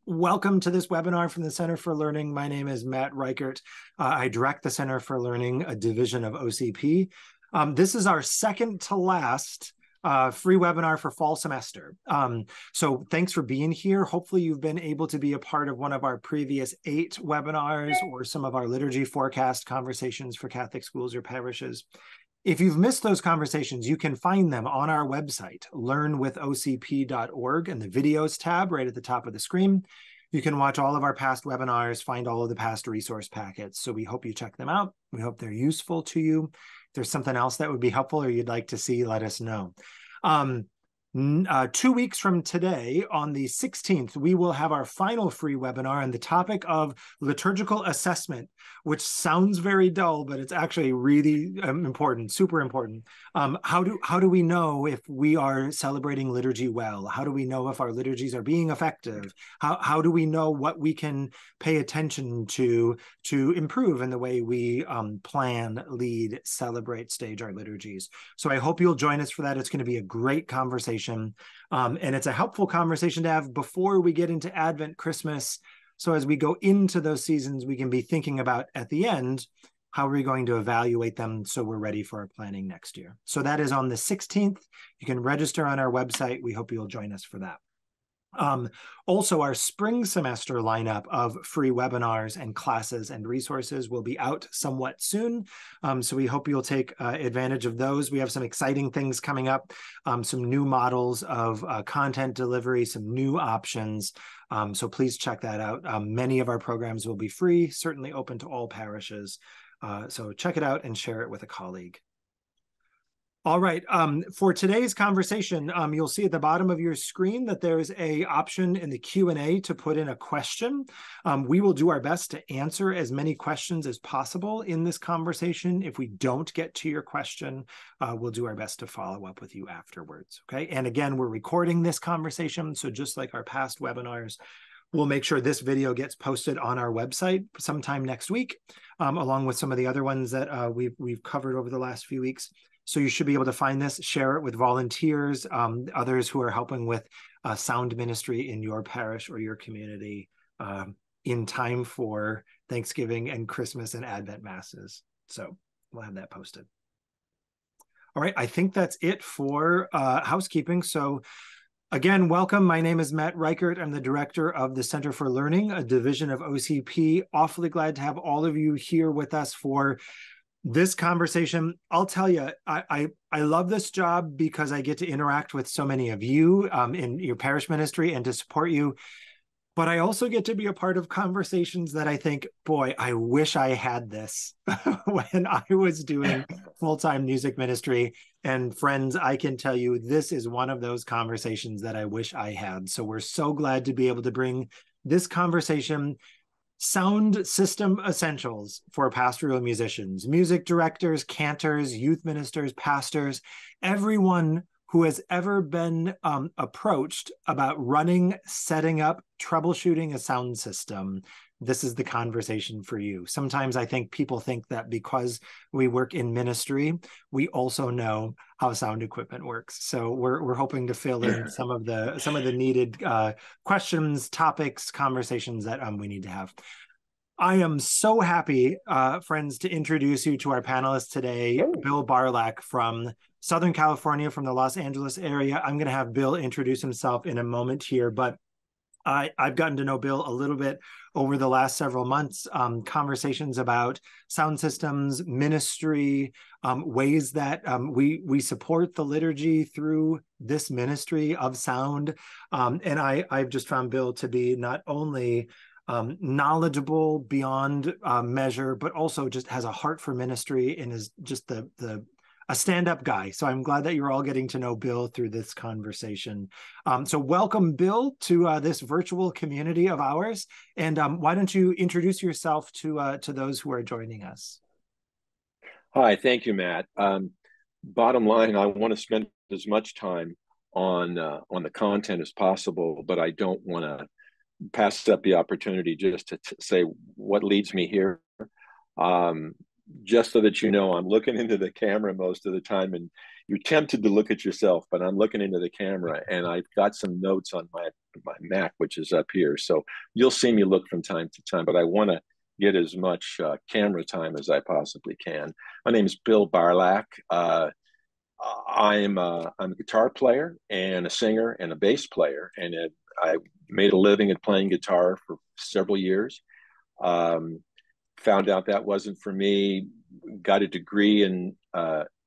Welcome to this webinar from the Center for Learning. My name is Matt Reichert. I direct the Center for Learning, a division of OCP. This is our second to last free webinar for fall semester. So thanks for being here. Hopefully you've been able to be a part of one of our previous 8 webinars or some of our liturgy forecast conversations for Catholic schools or parishes. If you've missed those conversations, you can find them on our website, learnwithocp.org, in the videos tab right at the top of the screen. You can watch all of our past webinars, find all of the past resource packets. So we hope you check them out. We hope they're useful to you. If there's something else that would be helpful or you'd like to see, let us know. 2 weeks from today, on the 16th, we will have our final free webinar on the topic of liturgical assessment, which sounds very dull, but it's actually really important, super important. How do we know if we are celebrating liturgy well? How do we know if our liturgies are being effective? How do we know what we can pay attention to improve in the way we plan, lead, celebrate, stage our liturgies? So I hope you'll join us for that. It's going to be a great conversation. And it's a helpful conversation to have before we get into Advent, Christmas. So as we go into those seasons, we can be thinking about at the end, how are we going to evaluate them so we're ready for our planning next year? So that is on the 16th. You can register on our website. We hope you'll join us for that. Also, our spring semester lineup of free webinars and classes and resources will be out somewhat soon. So we hope you'll take advantage of those. We have some exciting things coming up, some new models of content delivery, some new options. So please check that out. Many of our programs will be free, certainly open to all parishes. So check it out and share it with a colleague. All right, for today's conversation, you'll see at the bottom of your screen that there's an option in the Q&A to put in a question. We will do our best to answer as many questions as possible in this conversation. If we don't get to your question, we'll do our best to follow up with you afterwards, okay? And again, we're recording this conversation, so just like our past webinars, we'll make sure this video gets posted on our website sometime next week, along with some of the other ones that we've covered over the last few weeks. So you should be able to find this, share it with volunteers, others who are helping with sound ministry in your parish or your community in time for Thanksgiving and Christmas and Advent masses. So we'll have that posted. All right, I think that's it for housekeeping. So again, welcome. My name is Matt Reichert. I'm the director of the Center for Learning, a division of OCP. Awfully glad to have all of you here with us for this conversation. I'll tell you, I love this job because I get to interact with so many of you in your parish ministry and to support you. But I also get to be a part of conversations that I think, boy, I wish I had this when I was doing full-time music ministry. And friends, I can tell you, this is one of those conversations that I wish I had. So we're so glad to be able to bring this conversation, sound system essentials for pastoral musicians, music directors, cantors, youth ministers, pastors, everyone who has ever been approached about running, setting up, troubleshooting a sound system. This is the conversation for you. Sometimes I think people think that because we work in ministry, we also know how sound equipment works. So we're hoping to fill in some of the needed questions, topics, conversations that we need to have. I am so happy, friends, to introduce you to our panelists today. Bill Barlak from Southern California, from the Los Angeles area. I'm going to have Bill introduce himself in a moment here, but I've gotten to know Bill a little bit over the last several months, conversations about sound systems, ministry, ways that we support the liturgy through this ministry of sound. And I've just found Bill to be not only knowledgeable beyond measure, but also just has a heart for ministry and is just a stand-up guy. So I'm glad that you're all getting to know Bill through this conversation. So welcome, Bill, to this virtual community of ours. And why don't you introduce yourself to those who are joining us? Hi, thank you, Matt. Bottom line, I want to spend as much time on the content as possible, but I don't want to pass up the opportunity just to say what leads me here. Just so that you know, I'm looking into the camera most of the time, and you're tempted to look at yourself, but I'm looking into the camera, and I've got some notes on my Mac, which is up here. So you'll see me look from time to time, but I want to get as much camera time as I possibly can. My name is Bill Barlak. I'm a guitar player and a singer and a bass player, and I made a living at playing guitar for several years. Found out that wasn't for me. Got a degree in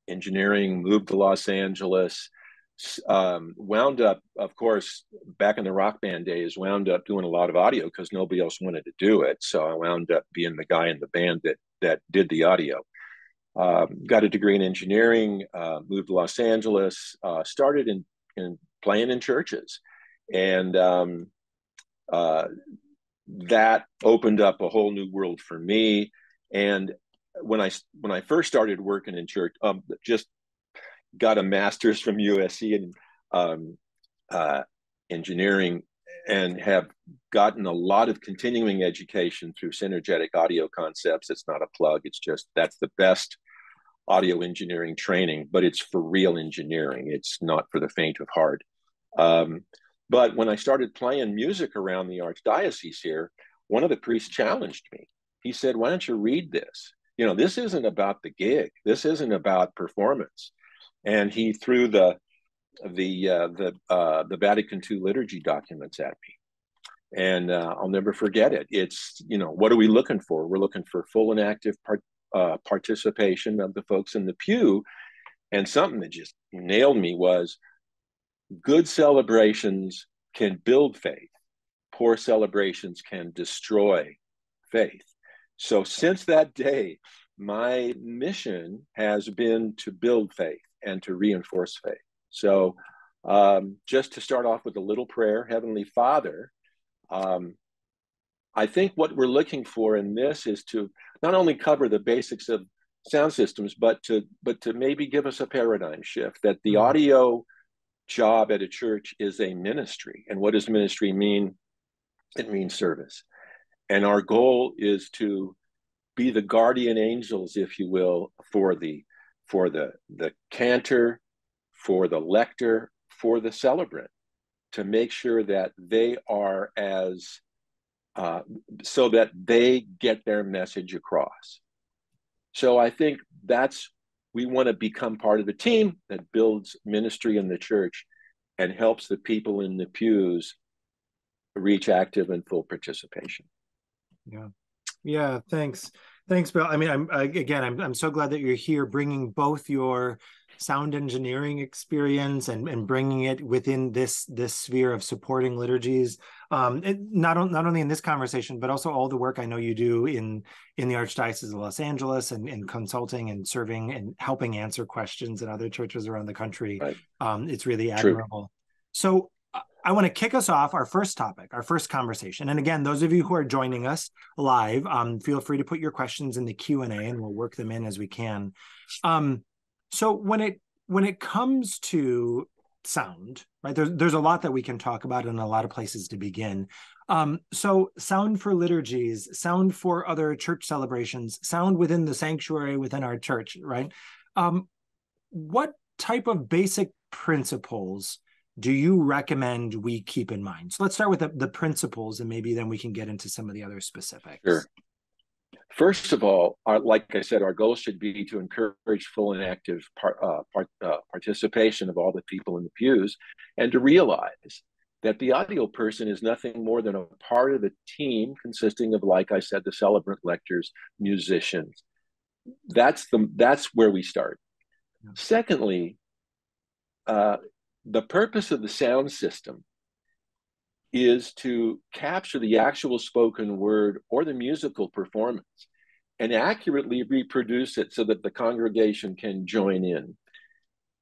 engineering. Moved to Los Angeles. Wound up, of course, back in the rock band days. Wound up doing a lot of audio because nobody else wanted to do it. So I wound up being the guy in the band that did the audio. Got a degree in engineering, moved to Los Angeles, started in playing in churches. And that opened up a whole new world for me. And when I first started working in church, just got a master's from USC in engineering, and have gotten a lot of continuing education through Synergetic Audio Concepts. It's not a plug. It's just that's the best audio engineering training, but it's for real engineering. It's not for the faint of heart. But when I started playing music around the archdiocese here, one of the priests challenged me. He said, "Why don't you read this? You know, this isn't about the gig. This isn't about performance." And he threw the Vatican II liturgy documents at me, and I'll never forget it. It's, you know, what are we looking for? We're looking for full and active participation of the folks in the pew. And something that just nailed me was, good celebrations can build faith. Poor celebrations can destroy faith. So since that day, my mission has been to build faith and to reinforce faith. So just to start off with a little prayer. Heavenly Father, I think what we're looking for in this is to not only cover the basics of sound systems, but to maybe give us a paradigm shift, that the audio job at a church is a ministry. And what does ministry mean? It means service. And our goal is to be the guardian angels, if you will, for the cantor, for the lector, for the celebrant, to make sure that they are as so that they get their message across. So I think we want to become part of a team that builds ministry in the church and helps the people in the pews reach active and full participation. Yeah. Thanks, Bill. I mean, I'm so glad that you're here, bringing both your sound engineering experience and bringing it within this sphere of supporting liturgies. Not only in this conversation, but also all the work I know you do in the Archdiocese of Los Angeles and consulting and serving and helping answer questions in other churches around the country. Right. It's really admirable. True. So I want to kick us off our first topic, our first conversation. And again, those of you who are joining us live, feel free to put your questions in the Q&A and we'll work them in as we can. So when it comes to sound, right, there's a lot that we can talk about and a lot of places to begin. So sound for liturgies, sound for other church celebrations, sound within the sanctuary within our church, right? What type of basic principles do you recommend we keep in mind? So let's start with the principles, and maybe then we can get into some of the other specifics. Sure. First of all, like I said, our goal should be to encourage full and active participation of all the people in the pews, and to realize that the audio person is nothing more than a part of the team consisting of, like I said, the celebrant, lectors, musicians. That's where we start. Yeah. Secondly, the purpose of the sound system is to capture the actual spoken word or the musical performance and accurately reproduce it so that the congregation can join in.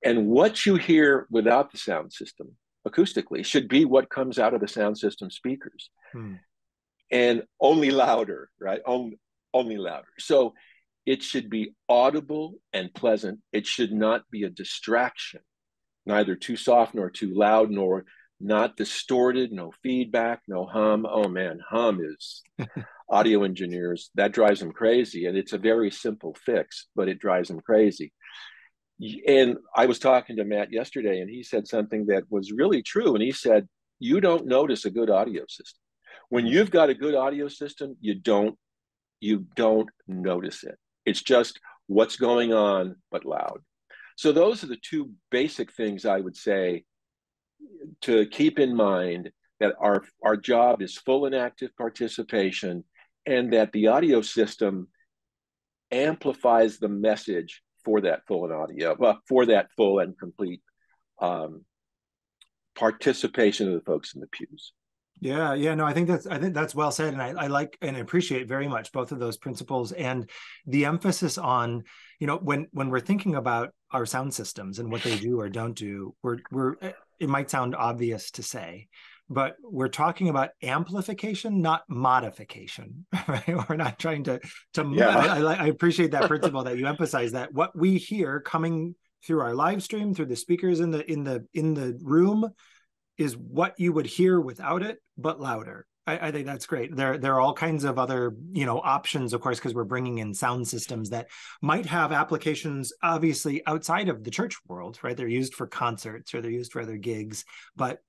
And what you hear without the sound system acoustically should be what comes out of the sound system speakers. And only louder, right? Only louder. So it should be audible and pleasant. It should not be a distraction, neither too soft nor too loud, nor not distorted, no feedback, no hum. Oh man, hum is audio engineers, that drives them crazy. And it's a very simple fix, but it drives them crazy. And I was talking to Matt yesterday, and he said something that was really true. And he said, you don't notice a good audio system. When you've got a good audio system, you don't notice it. It's just what's going on, but loud. So those are the two basic things I would say to keep in mind, that our job is full and active participation, and that the audio system amplifies the message for that full and audio, for that full and complete um, participation of the folks in the pews. Yeah, no, I think that's well said, and I like and appreciate very much both of those principles and the emphasis on, when we're thinking about our sound systems and what they do or don't do, we're it might sound obvious to say, but we're talking about amplification, not modification, right? We're not trying to Yeah. I appreciate that principle that you emphasize, that what we hear coming through our live stream, through the speakers in the room, is what you would hear without it, but louder. I think that's great. There are all kinds of other, options, of course, because we're bringing in sound systems that might have applications, obviously, outside of the church world, right? They're used for concerts or they're used for other gigs, but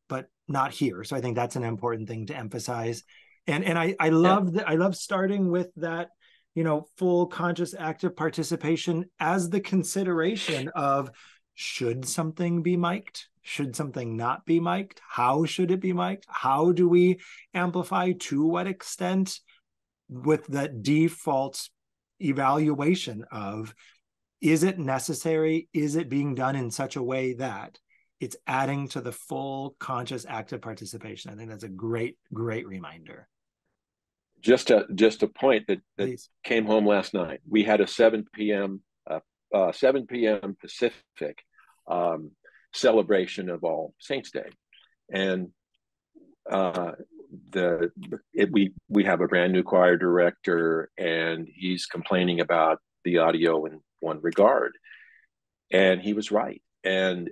not here. So I think that's an important thing to emphasize. And I Yeah. love that. I love starting with that, full conscious active participation as the consideration of, should something be mic'd? Should something not be mic'd? How should it be mic'd? How do we amplify? To what extent? With that default evaluation of, is it necessary? Is it being done in such a way that it's adding to the full conscious active participation? I think that's a great, great reminder. Just a point that Please. came home last night. We had a 7 p.m. Pacific um, celebration of All Saints Day, and uh, we have a brand new choir director, and he's complaining about the audio in one regard, and he was right. And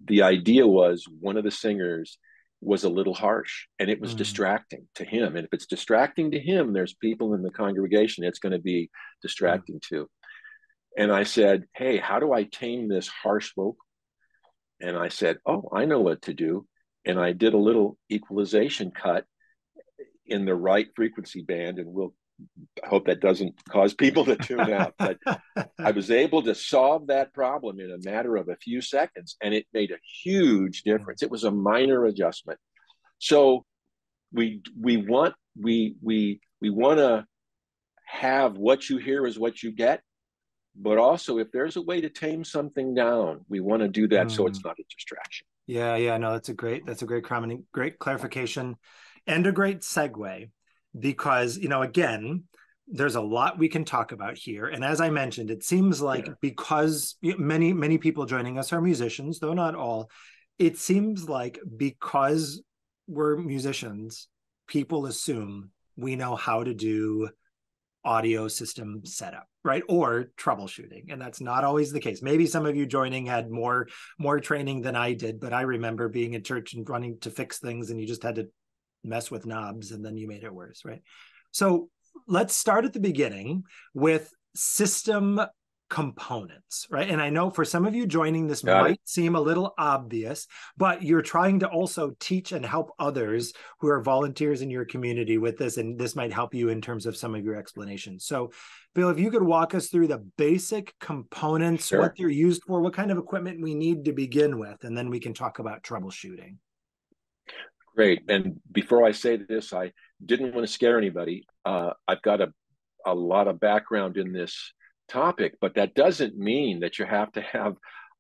the idea was, one of the singers was a little harsh, and it was distracting to him. And if it's distracting to him, there's people in the congregation it's going to be distracting to. And I said, hey, how do I tame this harsh vocal? And I said, oh, I know what to do. And I did a little equalization cut in the right frequency band, and we'll hope that doesn't cause people to tune out. But I was able to solve that problem in a matter of a few seconds, and it made a huge difference. It was a minor adjustment. So we want to have what you hear is what you get, but also, if there's a way to tame something down, we want to do that so it's not a distraction. Yeah, no, that's a great comment, great clarification, and a great segue, because, again, there's a lot we can talk about here. And as I mentioned, it seems like, because many people joining us are musicians, though not all, it seems like because we're musicians, people assume we know how to do audio system setup, right? Or troubleshooting. And that's not always the case. Maybe some of you joining had more training than I did, but I remember being at church and running to fix things, and you just had to mess with knobs and then you made it worse, right? So let's start at the beginning with system components, right? And I know for some of you joining, this might seem a little obvious, but you're trying to also teach and help others who are volunteers in your community with this, and this might help you in terms of some of your explanations. So, Bill, if you could walk us through the basic components, what they're used for, what kind of equipment we need to begin with, and then we can talk about troubleshooting. Great. And before I say this, I didn't want to scare anybody. I've got a lot of background in this topic, but that doesn't mean that you have to have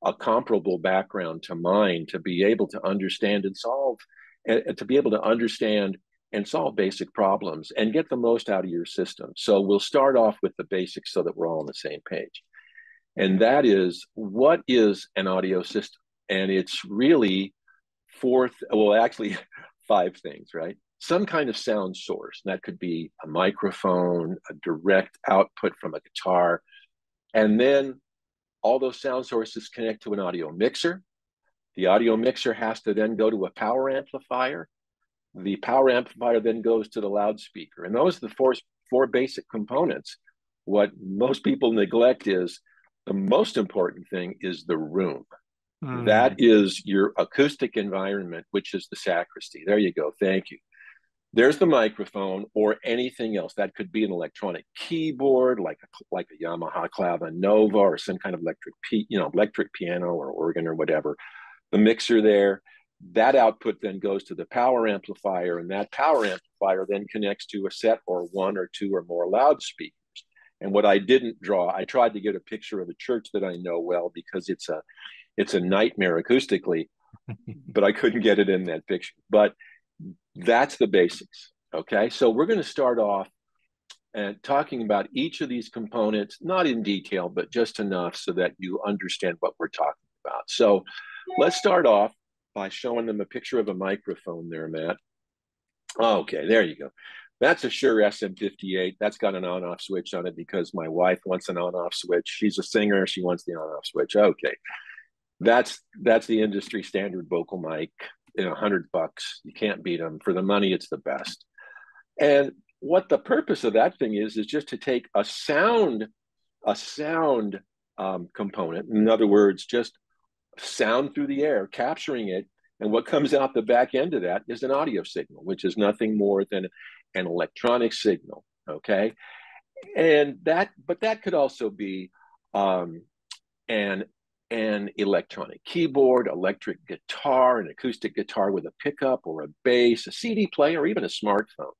a comparable background to mine to be able to understand and solve, and to be able to understand and solve basic problems and get the most out of your system. So we'll start off with the basics so that we're all on the same page. And that is, what is an audio system? And it's really actually 5 things, right? Some kind of sound source. And that could be a microphone, a direct output from a guitar. And then all those sound sources connect to an audio mixer. The audio mixer has to then go to a power amplifier. The power amplifier then goes to the loudspeaker. And those are the four basic components. What most people neglect is The most important thing is the room. That Mm. is your acoustic environment, which is the sacristy. There you go. Thank you. There's the microphone or anything else. That could be an electronic keyboard, like a Yamaha Clava Nova, or some kind of electric piano or organ or whatever. The mixer there. That output then goes to the power amplifier, and that power amplifier then connects to a set or one or two or more loudspeakers. And what I didn't draw, I tried to get a picture of a church that I know well, because it's a nightmare acoustically, but I couldn't get it in that picture. But that's the basics. Okay, so we're going to start off and talking about each of these components, not in detail, but just enough so that you understand what we're talking about. So let's start off by showing them a picture of a microphone there, Matt. Okay, there you go. That's a Shure SM58. That's got an on-off switch on it because my wife wants an on-off switch. She's a singer. She wants the on-off switch. Okay, that's the industry standard vocal mic. $100. You can't beat them. For the money, it's the best. And what the purpose of that thing is just to take a sound component. In other words, just sound through the air, capturing it. And what comes out the back end of that is an audio signal, which is nothing more than an electronic signal. Okay. But that could also be an electronic keyboard, electric guitar, an acoustic guitar with a pickup or a bass, a CD player, or even a smartphone.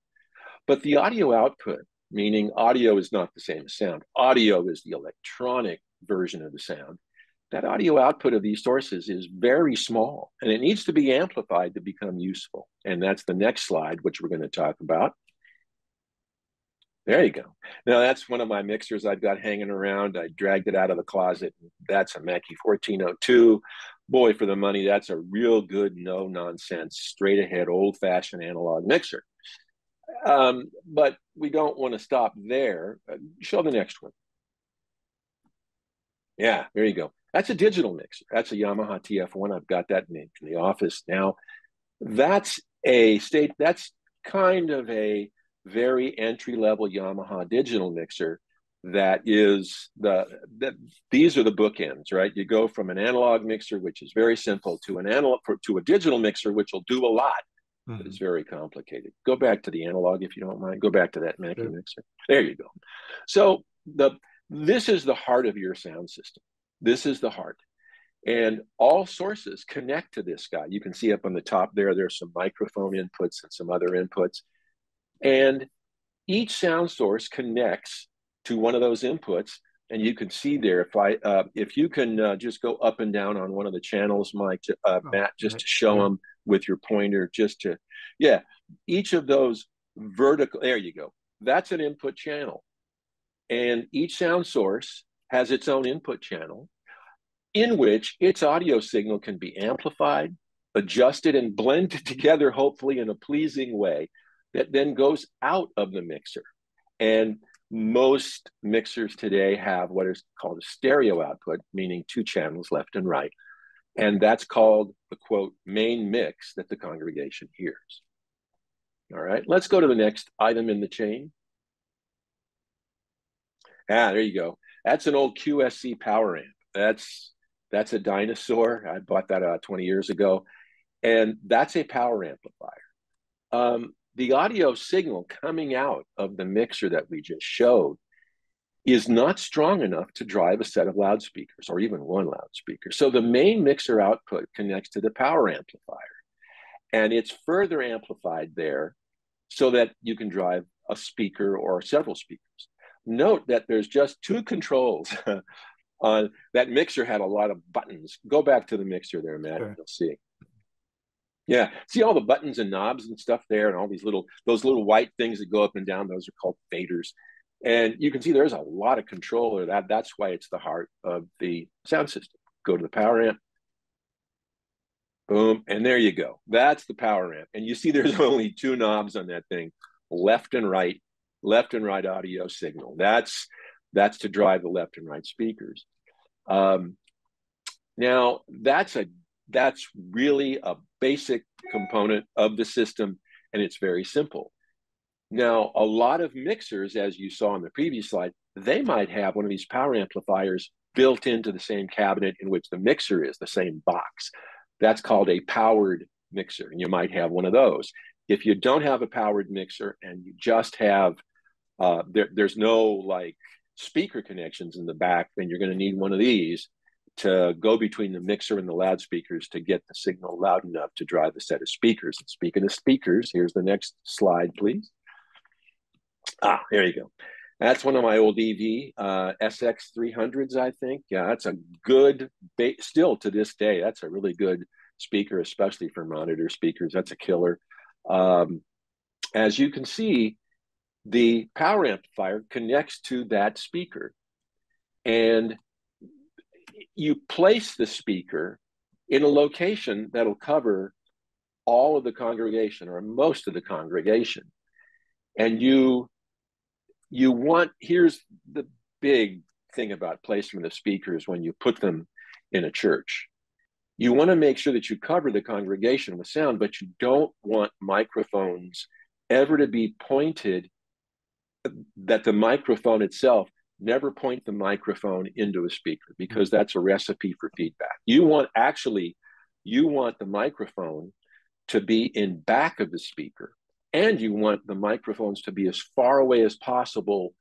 But the audio output, meaning audio is not the same as sound. Audio is the electronic version of the sound. That audio output of these sources is very small, and it needs to be amplified to become useful. And that's the next slide, which we're going to talk about. There you go. Now, that's one of my mixers I've got hanging around. I dragged it out of the closet. That's a Mackie 1402. Boy, for the money, that's a real good, no-nonsense, straight-ahead, old-fashioned analog mixer. But we don't want to stop there. Show the next one. Yeah, there you go. That's a digital mixer. That's a Yamaha TF1. I've got that in the office now. That's kind of a very entry-level Yamaha digital mixer. These are the bookends, right? You go from an analog mixer, which is very simple, to a digital mixer, which will do a lot. Mm-hmm. But it's very complicated. Go back to the analog if you don't mind. Go back to that Mackie mixer. There you go. So this is the heart of your sound system. This is the heart. And all sources connect to this guy. You can see up on the top there's some microphone inputs and some other inputs. And each sound source connects to one of those inputs. And you can see there, if you can just go up and down on one of the channels, Mike, Matt, just to show them with your pointer, each of those vertical, there you go. That's an input channel. And each sound source has its own input channel in which its audio signal can be amplified, adjusted, and blended together, hopefully in a pleasing way, that then goes out of the mixer. And most mixers today have what is called a stereo output, meaning two channels left and right. And that's called the, quote, main mix that the congregation hears. All right, let's go to the next item in the chain. There you go. That's an old QSC power amp. That's a dinosaur. I bought that 20 years ago. And that's a power amplifier. The audio signal coming out of the mixer that we just showed is not strong enough to drive a set of loudspeakers or even one loudspeaker. So the main mixer output connects to the power amplifier. And it's further amplified there so that you can drive a speaker or several speakers. Note that there's just two controls. That mixer had a lot of buttons. Go back to the mixer there, Matt, and you'll see. Yeah, see all the buttons and knobs and stuff there, and all those little white things that go up and down. Those are called faders, and you can see there's a lot of control there. That's why it's the heart of the sound system. Go to the power amp, boom, and there you go. That's the power amp, and you see there's only two knobs on that thing, left and right audio signal. That's to drive the left and right speakers. Now that's really a basic component of the system, and it's very simple. Now, a lot of mixers, as you saw in the previous slide, they might have one of these power amplifiers built into the same cabinet in which the mixer is, the same box. That's called a powered mixer, and you might have one of those. If you don't have a powered mixer and you just have, there's no like speaker connections in the back, then you're going to need one of these to go between the mixer and the loudspeakers to get the signal loud enough to drive a set of speakers. And speaking of speakers, here's the next slide, please. Here you go. That's one of my old EV SX300s, I think. Yeah, that's a good, still to this day, that's a really good speaker, especially for monitor speakers. That's a killer. As you can see, the power amplifier connects to that speaker, and you place the speaker in a location that'll cover all of the congregation or most of the congregation. And you want, here's the big thing about placement of speakers when you put them in a church. You want to make sure that you cover the congregation with sound, but you don't want microphones ever to be pointed, that the microphone itself never point the microphone into a speaker, because that's a recipe for feedback. You want the microphone to be in back of the speaker, and you want the microphones to be as far away as possible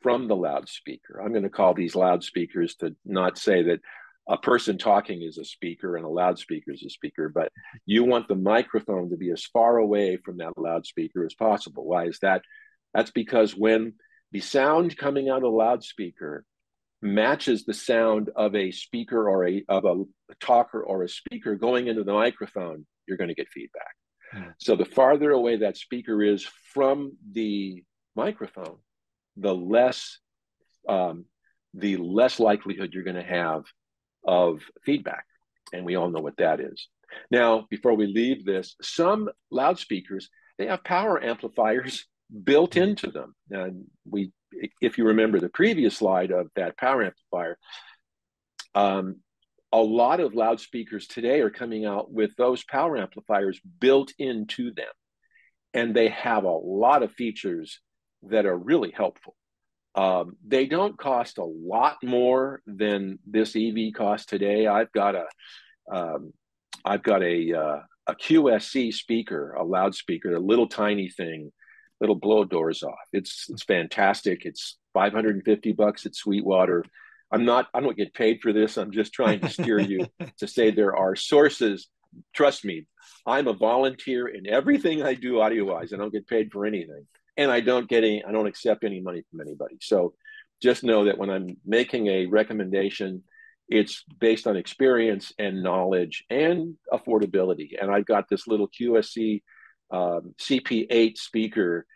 from the loudspeaker. I'm going to call these loudspeakers to not say that a person talking is a speaker and a loudspeaker is a speaker, but you want the microphone to be as far away from that loudspeaker as possible. Why is that? That's because when the sound coming out of the loudspeaker matches the sound of a speaker or of a talker or a speaker going into the microphone, you're going to get feedback. So the farther away that speaker is from the microphone, the less likelihood you're going to have of feedback. And we all know what that is. Now, before we leave this, some loudspeakers, they have power amplifiers built into them. And if you remember the previous slide of that power amplifier, a lot of loudspeakers today are coming out with those power amplifiers built into them. And they have a lot of features that are really helpful. They don't cost a lot more than this EV costs today. I've got a QSC speaker, a loudspeaker, a little tiny thing that'll blow doors off. It's fantastic. It's $550 at Sweetwater. I don't get paid for this. I'm just trying to steer you to say there are sources. Trust me, I'm a volunteer in everything I do audio-wise. I don't get paid for anything. And I don't accept any money from anybody. So just know that when I'm making a recommendation, it's based on experience and knowledge and affordability. And I've got this little QSC CP8 speaker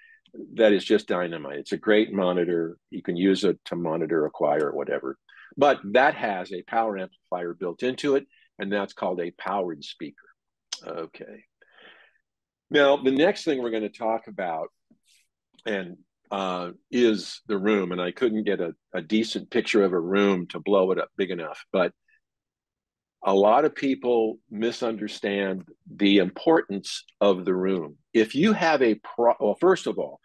that is just dynamite. It's a great monitor. You can use it to monitor a choir or whatever. But that has a power amplifier built into it, and that's called a powered speaker. Okay. Now, the next thing we're going to talk about is the room. And I couldn't get a decent picture of a room to blow it up big enough. But a lot of people misunderstand the importance of the room. If you have well, first of all,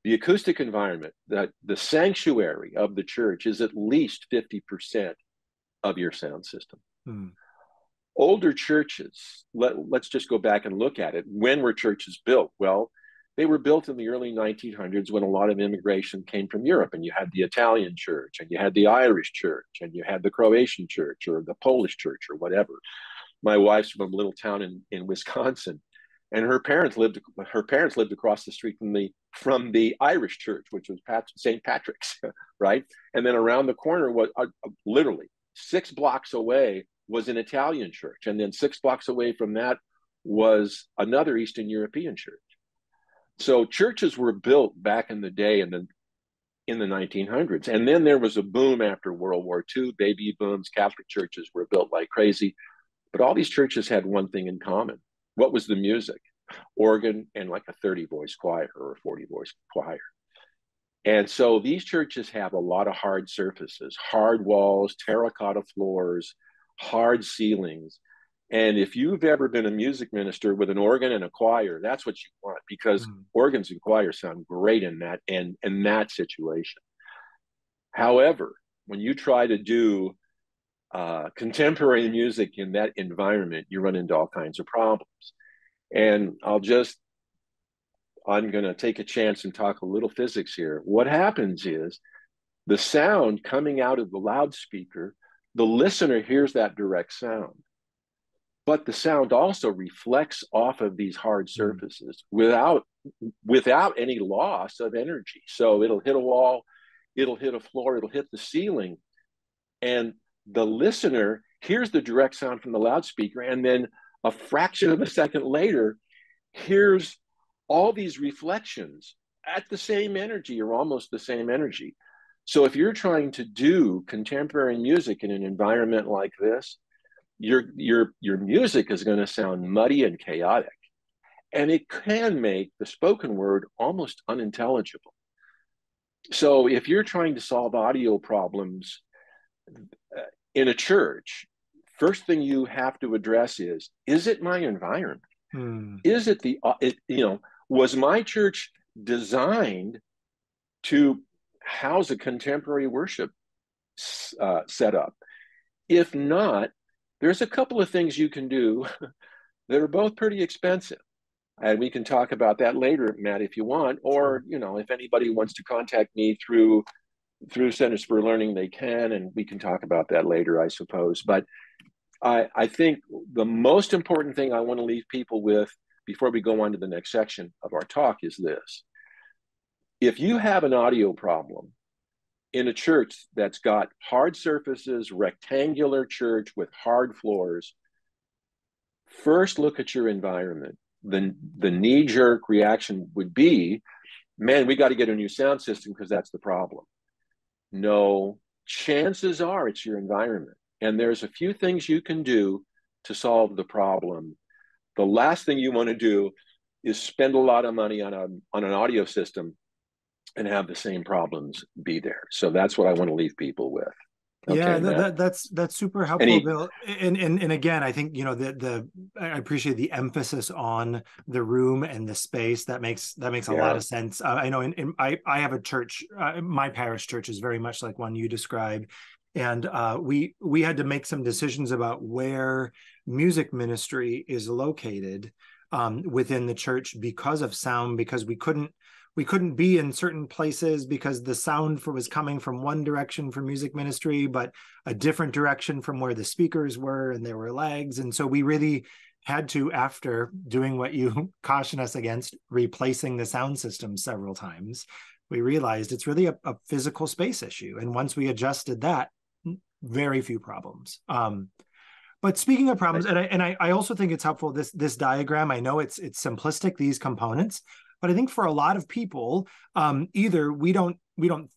the acoustic environment, that the sanctuary of the church is at least 50% of your sound system. Older churches, let's just go back and look at it. When were churches built? Well, they were built in the early 1900s when a lot of immigration came from Europe, and you had the Italian church, and you had the Irish church, and you had the Croatian church, or the Polish church, or whatever. My wife's from a little town in Wisconsin, and her parents lived across the street from the Irish church, which was St. Patrick's, right? And then around the corner was literally 6 blocks away was an Italian church, and then 6 blocks away from that was another Eastern European church. So churches were built back in the day in the 1900s. And then there was a boom after World War II, baby booms, Catholic churches were built like crazy. But all these churches had one thing in common. What was the music? Organ and like a 30-voice choir or a 40-voice choir. And so these churches have a lot of hard surfaces, hard walls, terracotta floors, hard ceilings. And if you've ever been a music minister with an organ and a choir, that's what you want, because organs and choirs sound great in that situation. However, when you try to do contemporary music in that environment, you run into all kinds of problems. And I'm going to take a chance and talk a little physics here. What happens is the sound coming out of the loudspeaker, the listener hears that direct sound, but the sound also reflects off of these hard surfaces without any loss of energy. So it'll hit a wall, it'll hit a floor, it'll hit the ceiling, and the listener hears the direct sound from the loudspeaker, and then a fraction of a second later hears all these reflections at the same energy or almost the same energy. So if you're trying to do contemporary music in an environment like this, your music is going to sound muddy and chaotic, and it can make the spoken word almost unintelligible. So if you're trying to solve audio problems in a church, first thing you have to address is it my environment? Is it was my church designed to house a contemporary worship setup? If not, there's a couple of things you can do that are both pretty expensive. And we can talk about that later, Matt, if you want, or, if anybody wants to contact me through Centers for Learning, they can, and we can talk about that later, I suppose. But I think the most important thing I want to leave people with before we go on to the next section of our talk is this. If you have an audio problem in a church that's got hard surfaces, rectangular church with hard floors, first look at your environment. The knee-jerk reaction would be, man, we got to get a new sound system because that's the problem. No, chances are it's your environment. And there's a few things you can do to solve the problem. The last thing you want to do is spend a lot of money on an audio system and have the same problems be there. So that's what I want to leave people with. Okay, yeah, that's super helpful, Bill. And again, I think I appreciate the emphasis on the room and the space. That makes a lot of sense. I know I have a church. My parish church is very much like one you described, and we had to make some decisions about where music ministry is located within the church because of sound, because we couldn't be in certain places because the sound was coming from one direction for music ministry, but a different direction from where the speakers were, and there were lags. And so we really had to, after doing what you caution us against, replacing the sound system several times, we realized it's really a physical space issue. And once we adjusted that, very few problems. But speaking of problems, and I also think it's helpful, this diagram, I know it's simplistic, these components, but I think for a lot of people, either we don't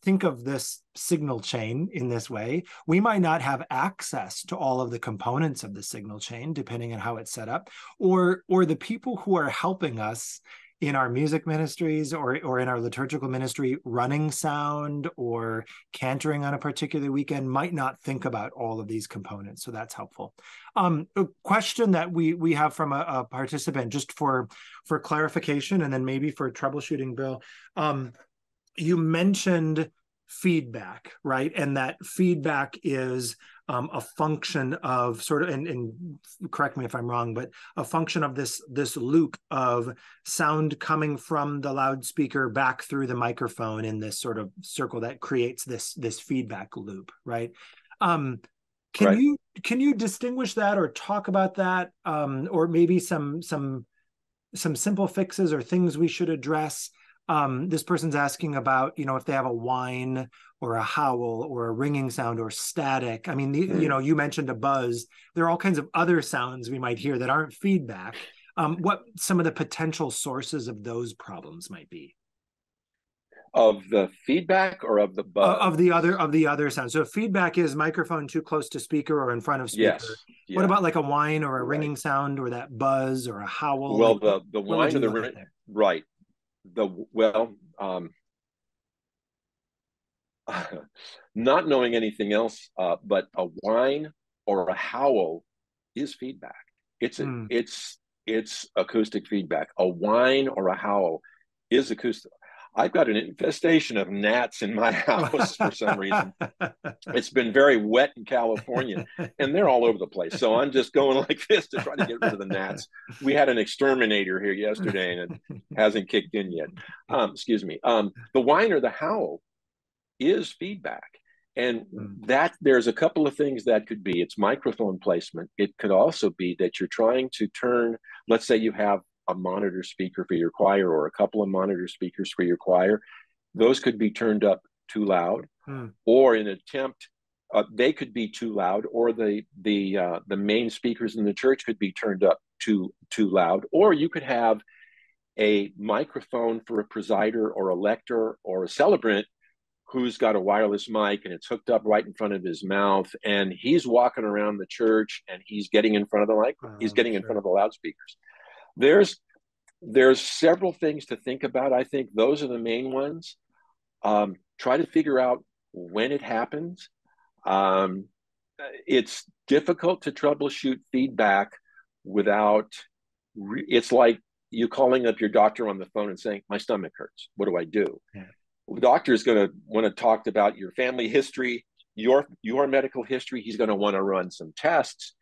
think of this signal chain in this way. We might not have access to all of the components of the signal chain, depending on how it's set up, or the people who are helping us in our music ministries or in our liturgical ministry, running sound or cantering on a particular weekend, might not think about all of these components. So that's helpful. A question that we have from a participant, just for clarification and then maybe for troubleshooting, Bill. You mentioned feedback, right? And that feedback is a function of sort of, and correct me if I'm wrong, but a function of this loop of sound coming from the loudspeaker back through the microphone in this sort of circle that creates this feedback loop, right? Can you distinguish that or talk about that, or maybe some simple fixes or things we should address? This person's asking about, if they have a whine or a howl or a ringing sound or static. I mean, you mentioned a buzz. There are all kinds of other sounds we might hear that aren't feedback. What some of the potential sources of those problems might be? Of the feedback or of the buzz? Of the other sounds. So if feedback is microphone too close to speaker or in front of speaker. Yes. Yeah. What about like a whine or a ringing sound or that buzz or a howl? Well, the whine or the ring, right. Not knowing anything else, but a whine or a howl is feedback. It's acoustic feedback. A whine or a howl is acoustic. I've got an infestation of gnats in my house for some reason. It's been very wet in California, and they're all over the place. So I'm just going like this to try to get rid of the gnats. We had an exterminator here yesterday, and it hasn't kicked in yet. Excuse me. The whine or the howl is feedback. And that there's a couple of things that could be. It's microphone placement. It could also be that you're trying to turn, let's say you have a monitor speaker for your choir or a couple of monitor speakers for your choir. Those could be turned up too loud, or in an attempt, they could be too loud, or the main speakers in the church could be turned up too loud, or you could have a microphone for a presider or a lector or a celebrant who's got a wireless mic and it's hooked up right in front of his mouth, and he's walking around the church and he's getting in front of the mic, he's getting in front of the loudspeakers. There's several things to think about. I think those are the main ones. Try to figure out when it happens. It's difficult to troubleshoot feedback without, it's like you calling up your doctor on the phone and saying, my stomach hurts. What do I do? Yeah. The doctor is going to want to talk about your family history, your medical history. He's going to want to run some tests.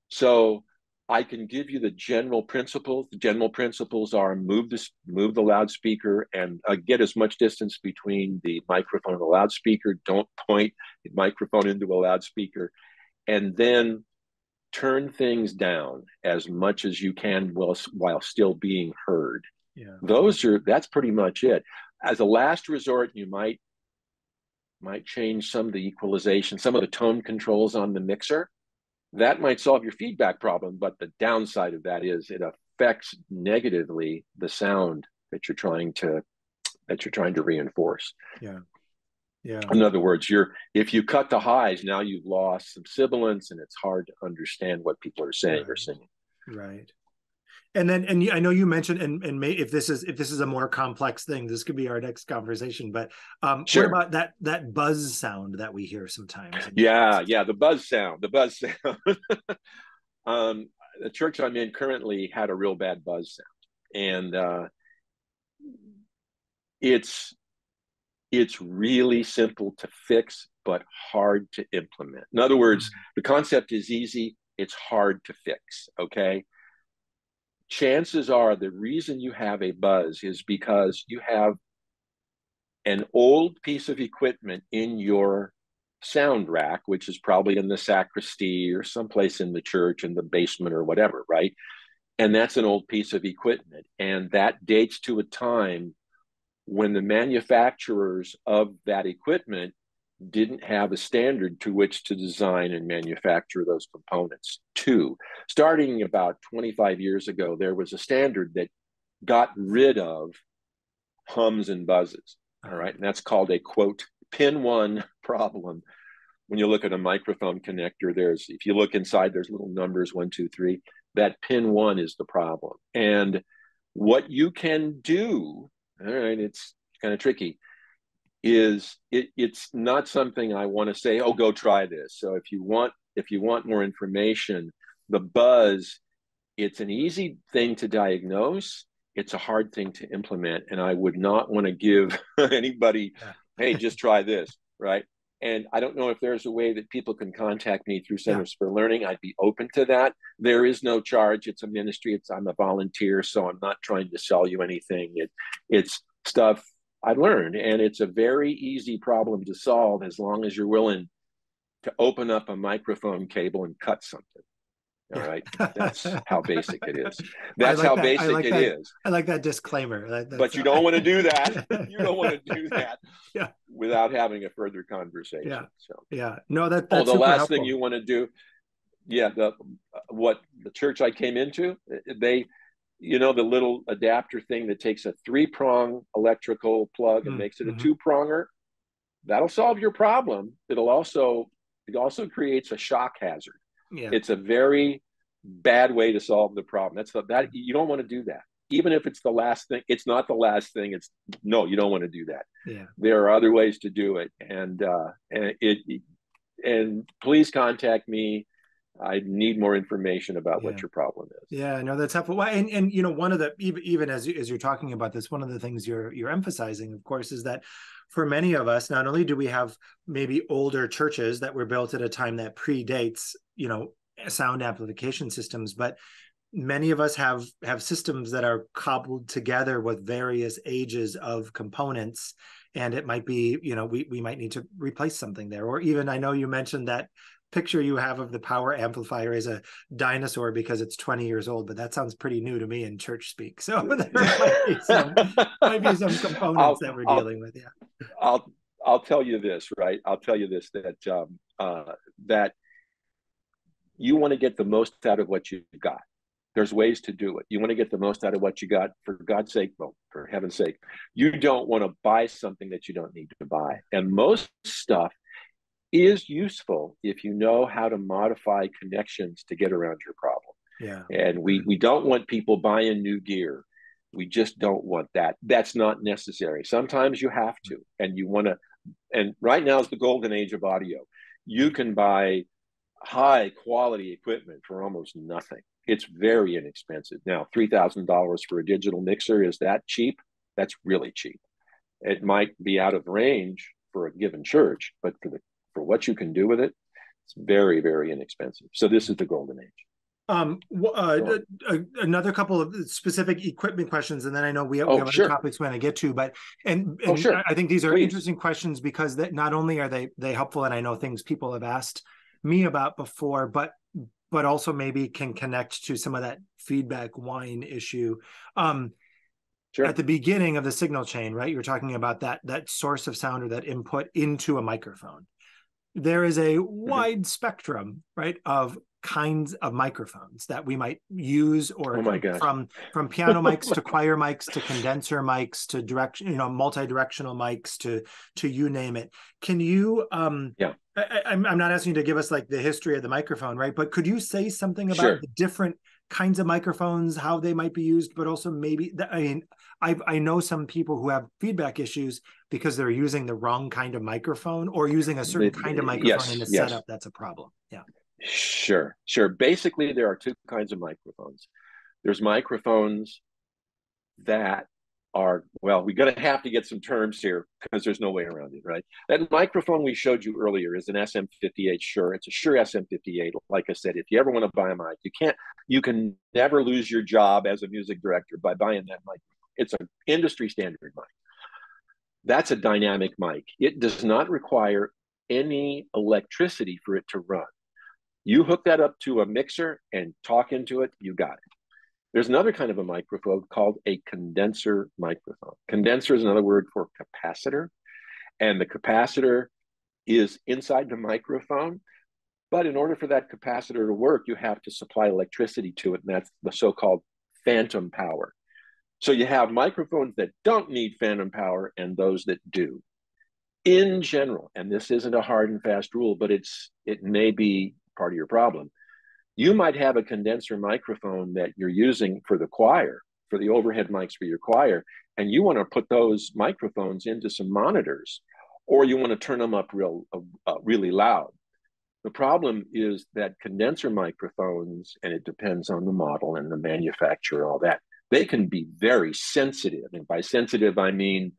So I can give you the general principles. The general principles are move the loudspeaker and get as much distance between the microphone and the loudspeaker. Don't point the microphone into a loudspeaker. And then turn things down as much as you can while still being heard. Yeah. That's pretty much it. As a last resort, you might change some of the equalization, some of the tone controls on the mixer. That might solve your feedback problem, but the downside of that is it affects negatively the sound that you're trying to reinforce. Yeah. Yeah. In other words, if you cut the highs, now you've lost some sibilance, and it's hard to understand what people are saying or singing. Right. And I know you mentioned, and if this is a more complex thing, this could be our next conversation. But sure. What about that buzz sound that we hear sometimes? Yeah, the buzz sound. The church I'm in currently had a real bad buzz sound, and it's really simple to fix, but hard to implement. In other words, the concept is easy. It's hard to fix. Okay. Chances are the reason you have a buzz is because you have an old piece of equipment in your sound rack, which is probably in the sacristy or someplace in the church, in the basement or whatever, right? And that's an old piece of equipment. And that dates to a time when the manufacturers of that equipment didn't have a standard to which to design and manufacture those components to. Starting about 25 years ago, there was a standard that got rid of hums and buzzes. All right. And that's called a, quote, pin one problem. When you look at a microphone connector, if you look inside, there's little numbers, 1, 2, 3. That pin one is the problem. And what you can do, all right, it's kind of tricky, is it's not something I want to say, oh, go try this. So if you want more information, the buzz, it's an easy thing to diagnose. It's a hard thing to implement. And I would not want to give anybody, hey, just try this, right? And I don't know if there's a way that people can contact me through Centers for Learning. I'd be open to that. There is no charge. It's a ministry. I'm a volunteer, so I'm not trying to sell you anything. It's stuff I learned, and it's a very easy problem to solve as long as you're willing to open up a microphone cable and cut something. All right. That's how basic it is. That's how basic it is. I like that disclaimer. But you don't want to do that. You don't want to do that without having a further conversation. Yeah. So no, that's the super last helpful. thing you want to do. Yeah. What the church I came into, the little adapter thing that takes a 3-prong electrical plug and makes it a 2-pronger. That'll solve your problem. It also creates a shock hazard. Yeah. It's a very bad way to solve the problem. That you don't want to do that. Even if it's the last thing, it's not the last thing. You don't want to do that. Yeah. There are other ways to do it. And please contact me. I need more information about Yeah. what your problem is. Yeah, no, that's helpful. Well, and one of the even as you're talking about this, one of the things you're emphasizing, of course, is that for many of us, not only do we have maybe older churches that were built at a time that predates, sound amplification systems, but many of us have systems that are cobbled together with various ages of components, and it might be, we might need to replace something there. Or even, I know you mentioned that picture you have of the power amplifier is a dinosaur because it's 20 years old, but that sounds pretty new to me in church speak. So there might be some components I'll, that we're I'll, dealing with. Yeah. I'll, I'll tell you this, right? I'll tell you this, that you want to get the most out of what you've got. There's ways to do it. You want to get the most out of what you got. For God's sake, well, for heaven's sake, you don't want to buy something that you don't need to buy. And most stuff is useful if you know how to modify connections to get around your problem. Yeah. And we don't want people buying new gear. We just don't want that. That's not necessary. Sometimes you have to, and you want to. And right now is the golden age of audio. You can buy high quality equipment for almost nothing. It's very inexpensive. Now, $3,000 for a digital mixer, is that cheap? That's really cheap. It might be out of range for a given church, but for what you can do with it, it's very, very inexpensive. So this is the golden age. Another couple of specific equipment questions, and then I know we have other Sure. topics we want to get to, but Sure. I think these are Please. interesting questions because that not only are they helpful, and I know things people have asked me about before, but also maybe can connect to some of that feedback whine issue. Sure. At the beginning of the signal chain, right? You're talking about that source of sound or that input into a microphone. There is a wide spectrum, right, of kinds of microphones that we might use, or from piano mics to choir mics to condenser mics to multi-directional mics to you name it. Can you I'm not asking you to give us like the history of the microphone, right? But could you say something about the different kinds of microphones, how they might be used, but also maybe I know some people who have feedback issues because they're using the wrong kind of microphone or using a certain kind of microphone in a setup that's a problem. Yeah. Sure. Basically, there are two kinds of microphones. There's microphones that are, well, we're going to have to get some terms here because there's no way around it, right? That microphone we showed you earlier is an SM58 Shure. It's a Shure SM58. Like I said, if you ever want to buy a mic, you can never lose your job as a music director by buying that mic. It's an industry standard mic. That's a dynamic mic. It does not require any electricity for it to run. You hook that up to a mixer and talk into it, you got it. There's another kind of a microphone called a condenser microphone. Condenser is another word for capacitor, and the capacitor is inside the microphone. But in order for that capacitor to work, you have to supply electricity to it, and that's the so-called phantom power. So you have microphones that don't need phantom power and those that do. In general, and this isn't a hard and fast rule, but it may be part of your problem. You might have a condenser microphone that you're using for the choir, for the overhead mics for your choir, and you want to put those microphones into some monitors, or you want to turn them up really loud. The problem is that condenser microphones, and it depends on the model and the manufacturer, all that, they can be very sensitive. And by sensitive, I mean,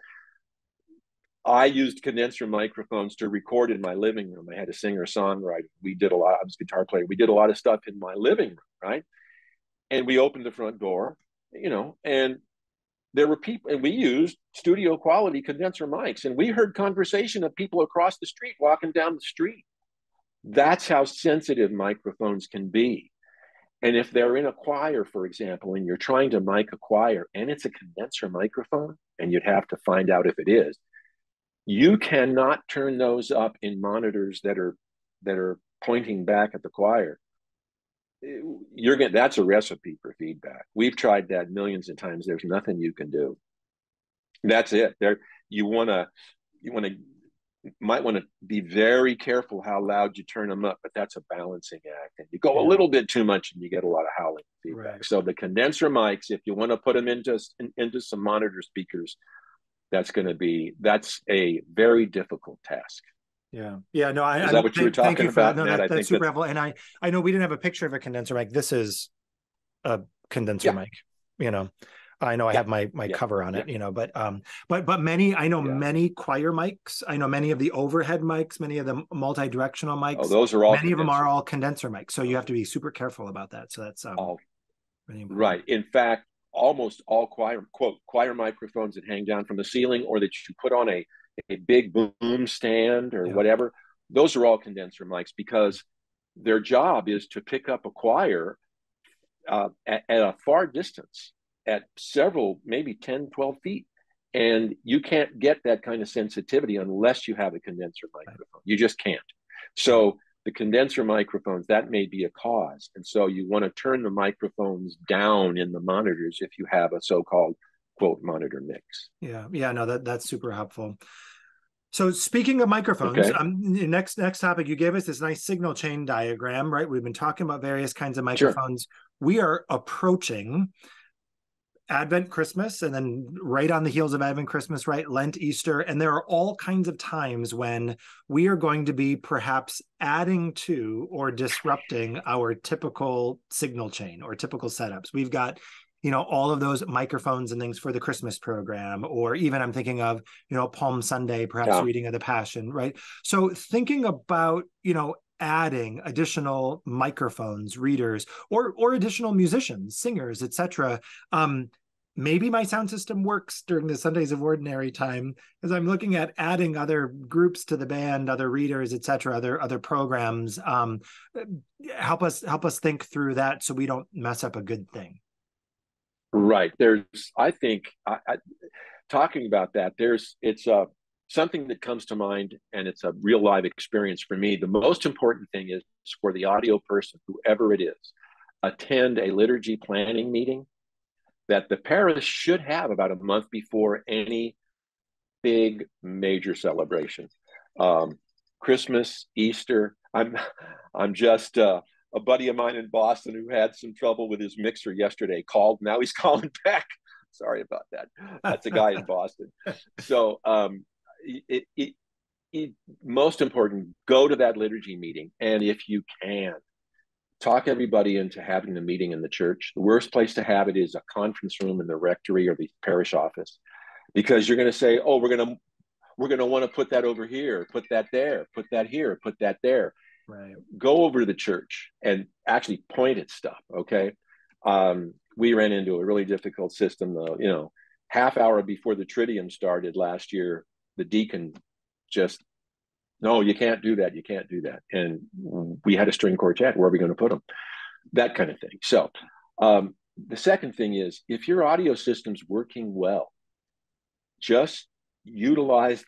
I used condenser microphones to record in my living room. I had a singer-songwriter. I was a guitar player. We did a lot of stuff in my living room, right? And we opened the front door, and there were people, and we used studio quality condenser mics, and we heard conversation of people across the street walking down the street. That's how sensitive microphones can be. And if they're in a choir, for example, and you're trying to mic a choir and it's a condenser microphone, and you'd have to find out if it is, you cannot turn those up in monitors that are pointing back at the choir. That's a recipe for feedback. We've tried that millions of times. There's nothing you can do. That's it. Might want to be very careful how loud you turn them up, but that's a balancing act. And you go a little bit too much and you get a lot of howling feedback. Right. So the condenser mics, if you want to put them into some monitor speakers, that's a very difficult task. Yeah. No, Is that what you were thank talking you for that. about, No, Matt? I that's think super that's, helpful. And I know we didn't have a picture of a condenser mic. This is a condenser yeah, mic, you know. I know I yeah, have my yeah, cover on yeah, it, you know, but many, I know yeah. many choir mics. I know many of the overhead mics, many of the multi-directional Oh, mics, those are all many of them are condenser. all condenser mics. So you have Oh, to be super careful about that. So that's all really important. right. In fact, almost all choir microphones that hang down from the ceiling or that you put on a big boom stand or Yeah. whatever, those are all condenser mics because their job is to pick up a choir at a far distance, at several, maybe 10, 12 feet. And you can't get that kind of sensitivity unless you have a condenser microphone. You just can't. Right. So the condenser microphones, that may be a cause. And so you want to turn the microphones down in the monitors if you have a so-called quote monitor mix. Yeah. No, that's super helpful. So speaking of microphones, Okay. next topic, you gave us this nice signal chain diagram, right? We've been talking about various kinds of Sure. microphones. We are approaching Advent, Christmas, and then right on the heels of Advent, Christmas, right? Lent, Easter. And there are all kinds of times when we are going to be perhaps adding to or disrupting our typical signal chain or typical setups. We've got, all of those microphones and things for the Christmas program, or even I'm thinking of, Palm Sunday, perhaps Yeah. reading of the Passion, right? So thinking about, adding additional microphones, readers, or additional musicians, singers, etc. Maybe my sound system works during the Sundays of Ordinary Time as I'm looking at adding other groups to the band, other readers, etc., other programs. Help us think through that so we don't mess up a good thing. Right. I think, talking about that, it's something that comes to mind, and it's a real live experience for me. The most important thing is for the audio person, whoever it is, attend a liturgy planning meeting that the parish should have about a month before any big major celebration. Christmas, Easter. I'm just a buddy of mine in Boston who had some trouble with his mixer yesterday called. Now he's calling back. Sorry about that. That's a guy in Boston. So it, it, it, most important, go to that liturgy meeting. And if you can, talk everybody into having the meeting in the church. The worst place to have it is a conference room in the rectory or the parish office, because you're going to say, oh, we're going to want to put that over here, put that there, put that here, put that there. Right. Go over to the church and actually point at stuff. Okay. We ran into a really difficult system though. Half hour before the Triduum started last year, the deacon just, no, you can't do that. You can't do that. And we had a string quartet. Where are we going to put them? That kind of thing. So the second thing is, if your audio system's working well, just utilize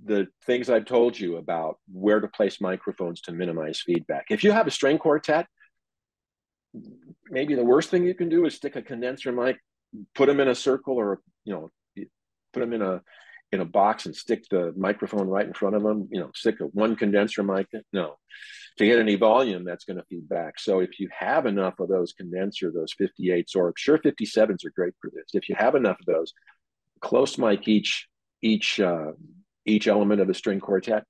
the things I've told you about where to place microphones to minimize feedback. If you have a string quartet, maybe the worst thing you can do is stick a condenser mic, put them in a circle, or put them in a box and stick the microphone right in front of them. Stick one condenser mic. No, to get any volume, that's going to feed back. So if you have enough of those those 58s, or I'm sure 57s are great for this. If you have enough of those, close mic each element of a string quartet.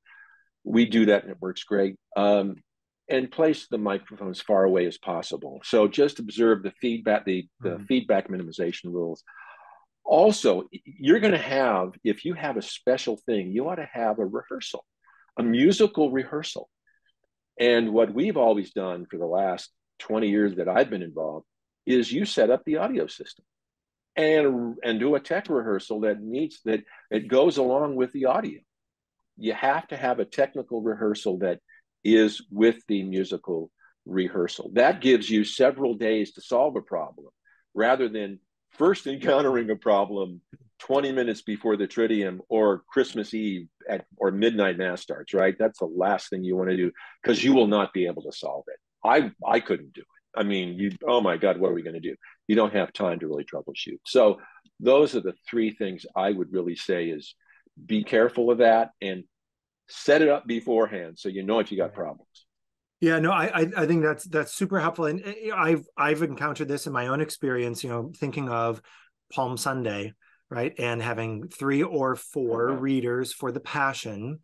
We do that and it works great. And place the microphone as far away as possible. So just observe the feedback, the feedback minimization rules. Also, you're going to have, if you have a special thing, you ought to have a rehearsal, a musical rehearsal. And what we've always done for the last 20 years that I've been involved is you set up the audio system and do a tech rehearsal that goes along with the audio. You have to have a technical rehearsal that is with the musical rehearsal. That gives you several days to solve a problem, rather than first encountering a problem 20 minutes before the Triduum or Christmas Eve or midnight mass starts, right? That's the last thing you want to do, because you will not be able to solve it. I couldn't do it. I mean, oh my God, what are we going to do? You don't have time to really troubleshoot. So those are the three things I would really say is be careful of that and set it up beforehand so you know if you got problems. Yeah, no, I think that's super helpful, and I've encountered this in my own experience. Thinking of Palm Sunday, right, and having 3 or 4 readers for the Passion,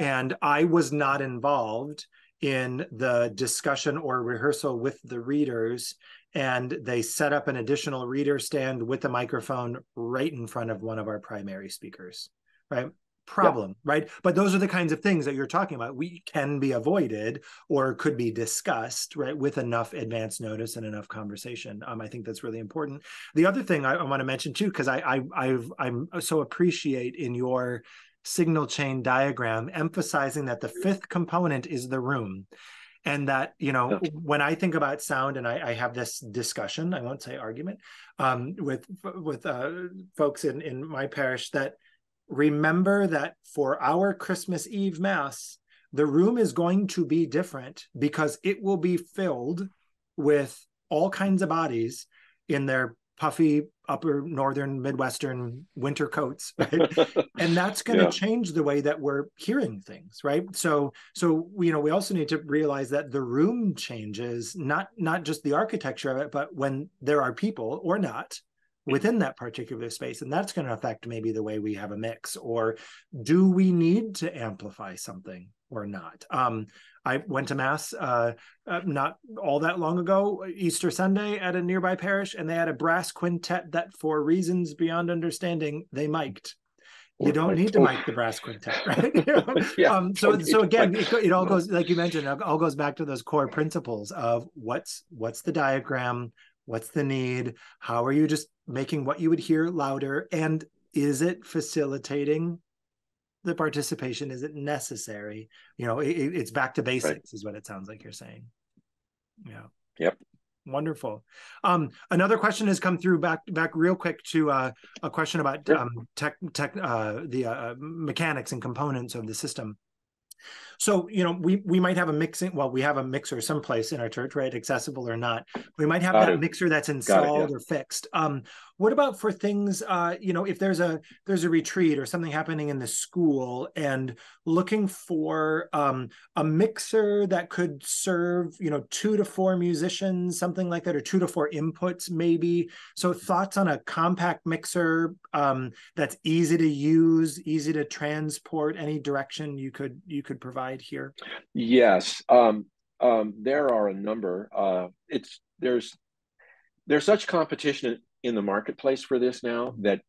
And I was not involved in the discussion or rehearsal with the readers. And they set up an additional reader stand with a microphone right in front of one of our primary speakers, right? Problem, right? But those are the kinds of things that you're talking about. We can be avoided or could be discussed, right, with enough advance notice and enough conversation. I think that's really important. The other thing I want to mention too, because I'm so appreciate in your signal chain diagram emphasizing that the fifth component is the room. And that, when I think about sound, and I have this discussion, I won't say argument, with folks in my parish, that remember that for our Christmas Eve Mass, the room is going to be different because it will be filled with all kinds of bodies in their puffy upper northern Midwestern winter coats, right? And that's going to change the way that we're hearing things, right? So we also need to realize that the room changes, not just the architecture of it, but when there are people or not within that particular space. And that's going to affect maybe the way we have a mix, or do we need to amplify something or not? I went to Mass not all that long ago, Easter Sunday, at a nearby parish, and they had a brass quintet that, for reasons beyond understanding, they mic'd. You don't need to mic the brass quintet, right? So again, it all goes, like you mentioned, it all goes back to those core principles of what's the diagram, what's the need, how are you just making what you would hear louder, and is it facilitating the participation? Is it necessary? It's back to basics, is what it sounds like you're saying. Yeah. Yep. Wonderful. Another question has come through back real quick to a question about the mechanics and components of the system. So, we might have a mixing, well, we have a mixer someplace in our church, right? Accessible or not. We might have that mixer that's installed or fixed. What about for things, if there's a retreat or something happening in the school and looking for a mixer that could serve, 2 to 4 musicians, something like that, or 2 to 4 inputs maybe. So thoughts on a compact mixer that's easy to use, easy to transport, any direction you could provide here? Yes. There are a number. There's such competition in the marketplace for this now that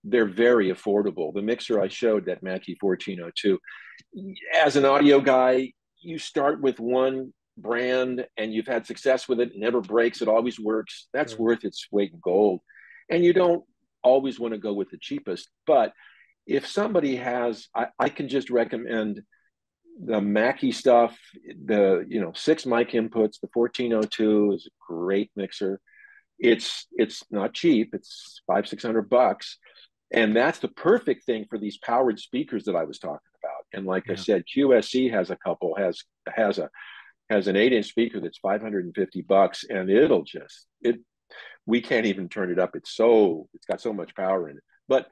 they're very affordable. The mixer I showed, that Mackie 1402, as an audio guy, you start with one brand and you've had success with it. It never breaks. It always works. That's worth its weight in gold. And you don't always want to go with the cheapest. But if somebody has, I can just recommend the Mackie stuff, the 6 mic inputs. The 1402 is a great mixer. It's not cheap. It's $500-600, and that's the perfect thing for these powered speakers that I was talking about. And like I said, QSC has a couple, has an 8-inch speaker that's $550, and we can't even turn it up. It's got so much power in it. But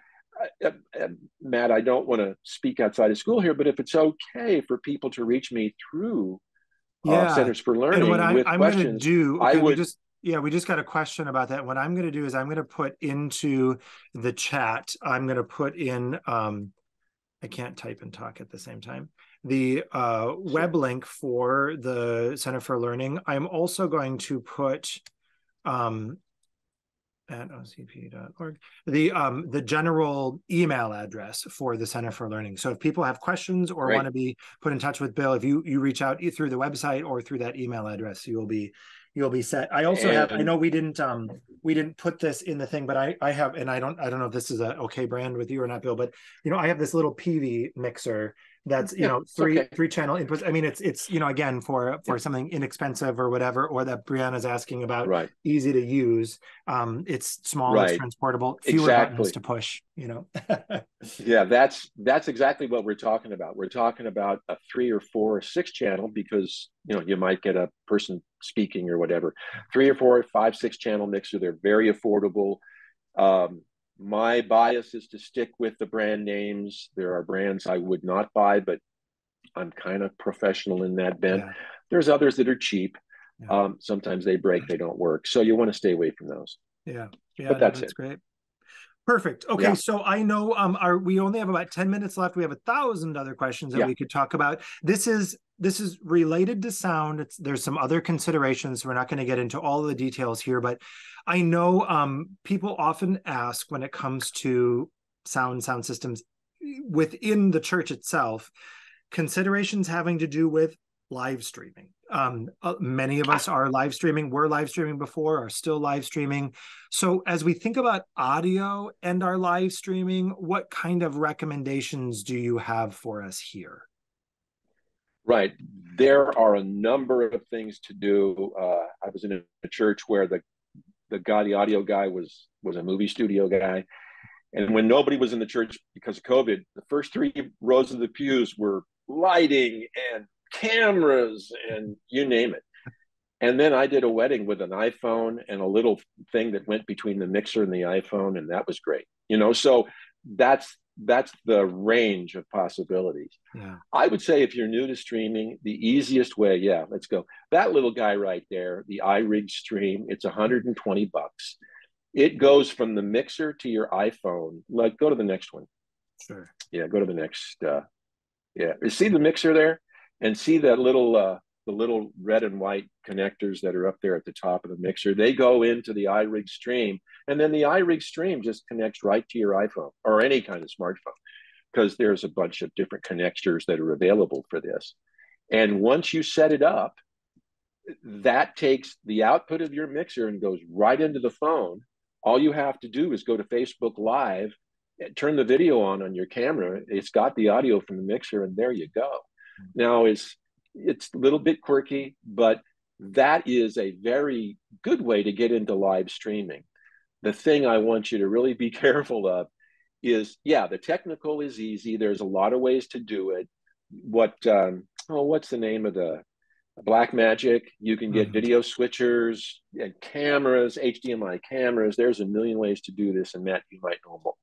Matt, I don't want to speak outside of school here, but if it's okay for people to reach me through Centers for Learning and what I'm questions, going to do, okay, we just got a question about that. What I'm going to do is I'm going to put into the chat, I'm going to put in, I can't type and talk at the same time, the web link for the Center for Learning. I'm also going to put at ocp.org, the general email address for the Center for Learning. So if people have questions or want to be put in touch with Bill, if you reach out through the website or through that email address, you'll be set. I also have, I know we didn't put this in the thing, but I have, and I don't know if this is a okay brand with you or not, Bill, but I have this little PV mixer that's three channel inputs. I mean, it's again for something inexpensive or whatever, or that Brianna's asking about, easy to use. It's small, it's transportable, fewer buttons to push. Yeah, that's exactly what we're talking about. We're talking about a 3 or 4 or 6 channel, because you might get a person speaking or whatever. 3 or 4, 5, 6 channel mixer. They're very affordable. My bias is to stick with the brand names. There are brands I would not buy, but I'm kind of professional in that bent. Yeah. There's others that are cheap. Yeah. Sometimes they break, they don't work. So you want to stay away from those. Yeah. But that's great. Perfect. Okay, Yeah, so I know we only have about 10 minutes left. We have 1,000 other questions that yeah. we could talk about. This is related to sound. There's some other considerations. We're not going to get into all of the details here, but I know people often ask when it comes to sound systems within the church itself, considerations having to do with live streaming. Many of us are live streaming, were live streaming before, are still live streaming. So as we think about audio and our live streaming, what kind of recommendations do you have for us here? Right. There are a number of things to do. I was in a church where the audio guy was a movie studio guy. And when nobody was in the church because of COVID, the first 3 rows of the pews were lighting and cameras and you name it. And then I did a wedding with an iPhone and a little thing that went between the mixer and the iPhone, and that was great. So that's the range of possibilities. Yeah. I would say if you're new to streaming, the easiest way, yeah, let's go. That little guy right there, the iRig Stream, it's $120. It goes from the mixer to your iPhone. Like, go to the next one. Sure. Yeah, go to the next. Yeah, you see the mixer there, and see that the little red and white connectors that are up there at the top of the mixer. They go into the iRig Stream, and then the iRig Stream just connects right to your iPhone or any kind of smartphone, because there's a bunch of different connectors that are available for this. And once you set it up, that takes the output of your mixer and goes right into the phone. All you have to do is go to Facebook Live, turn the video on your camera. It's got the audio from the mixer, and there you go. Now, it's a little bit quirky, but that is a very good way to get into live streaming. The thing I want you to really be careful of is, yeah, the technical is easy. There's a lot of ways to do it. What's the name of the Black Magic? You can get video switchers and cameras, HDMI cameras. There's a million ways to do this. And Matt, you might know.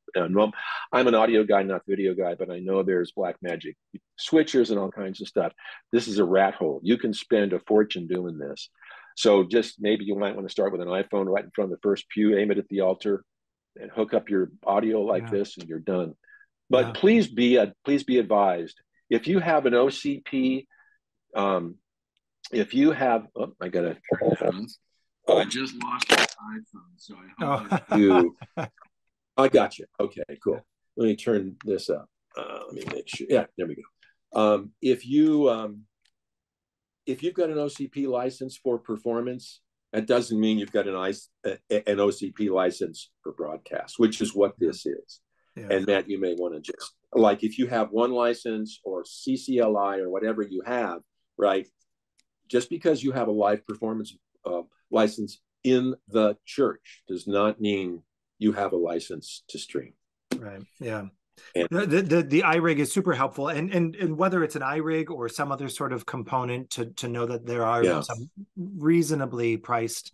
I'm an audio guy, not video guy, but I know there's Black Magic switchers and all kinds of stuff. This is a rat hole. You can spend a fortune doing this. So just maybe you might want to start with an iPhone right in front of the first pew, aim it at the altar, and hook up your audio like this, and you're done. But please be advised, if you have an OCP, if you have, I just lost my iPhone, so I hope I got you. Okay, cool. Let me turn this up. Let me make sure. Yeah, there we go. If you've got an OCP license for performance, that doesn't mean you've got an OCP license for broadcast, which is what this is. Yeah. And Matt, you may want to just, like, if you have one license or CCLI or whatever you have, right? Just because you have a live performance license in the church does not mean you have a license to stream. Right. Yeah. And the iRig is super helpful, and whether it's an iRig or some other sort of component to know that there are some reasonably priced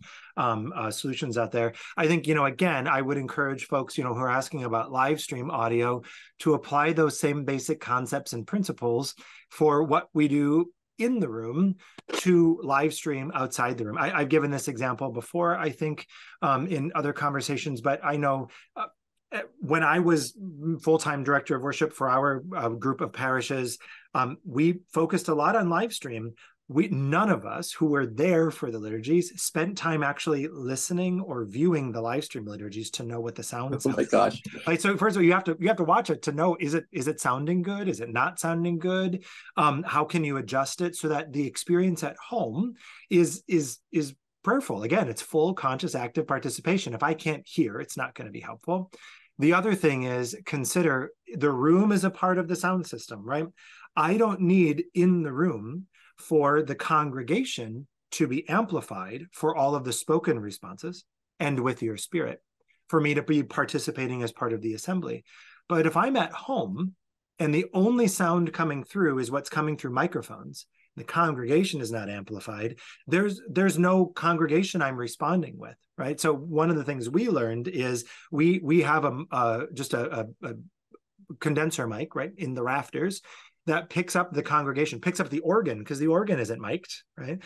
solutions out there. I think, again, I would encourage folks, who are asking about live stream audio to apply those same basic concepts and principles for what we do in the room to live stream outside the room. I've given this example before, I think, in other conversations, but I know when I was full-time director of worship for our group of parishes, we focused a lot on live stream. None of us who were there for the liturgies spent time actually listening or viewing the live stream liturgies to know what the sound sounds. Oh my gosh! Like, so first of all, you have to watch it to know, is it sounding good? Is it not sounding good? How can you adjust it so that the experience at home is prayerful? Again, it's full conscious active participation. If I can't hear, it's not going to be helpful. The other thing is, consider the room is a part of the sound system, right? I don't need in the room for the congregation to be amplified for all of the spoken responses and with your spirit, for me to be participating as part of the assembly. But if I'm at home and the only sound coming through is what's coming through microphones, the congregation is not amplified, there's no congregation I'm responding with, right? So one of the things we learned is we have just a condenser mic, right, in the rafters that picks up the congregation, picks up the organ, because the organ isn't mic'd, right,